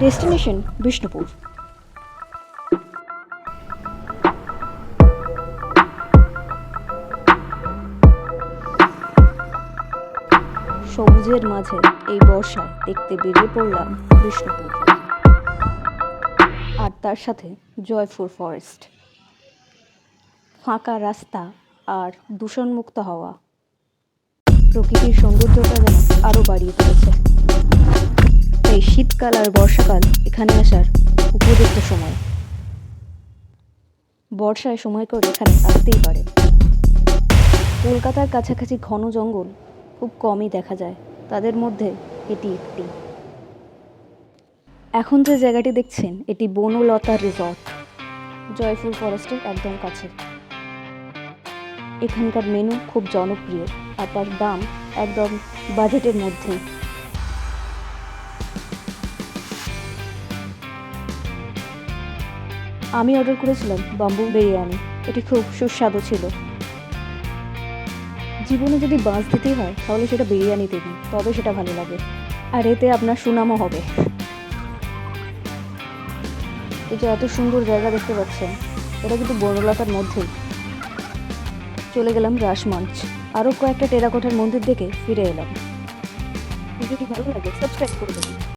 Destination Bishnupur. সবুজের মাঝে এই বর্ষায় দেখতে বেরিয়ে পড়লাম বিষ্ণুপুর, আর তার সাথে জয়পুর ফরেস্ট। ফাঁকা রাস্তা আর দূষণমুক্ত হাওয়া প্রকৃতির সৌন্দর্যটা যেন আরও বাড়িয়ে তুলেছে। এই শীতকাল আর বর্ষাকাল এখানে আসার উপযুক্ত সময়। বর্ষায় সময় করে এখানে আসতেই পারে। কলকাতার কাছাকাছি ঘন জঙ্গল খুব কমই দেখা যায়, তাদের মধ্যে এটি একটি। এখন যে জায়গাটি দেখছেন এটি বনলতা রিসর্ট, জয়পুর ফরেস্টের একদম কাছে। এখানকার মেনু খুব জনপ্রিয় আর তার দাম একদম বাজেটের মধ্যেই। আমি অর্ডার করেছিলাম বাম্বু বিরিয়ানি, এটি খুব সুস্বাদু ছিল। জীবনে যদি বাঁচ দিতেই হয় তাহলে সেটা বিরিয়ানি দেবেন, তবে সেটা ভালো লাগে, আর এতে আপনার সুনামও হবে। এই যে এত সুন্দর জায়গা দেখতে পাচ্ছেন, এটা কিন্তু বনলতার মধ্যেই। চলে গেলাম রাসমঞ্চ, আরও কয়েকটা টেরাকোটার মন্দির দেখে ফিরে এলাম। ভিডিওটি ভালো লাগে সাবস্ক্রাইব করে দেবেন।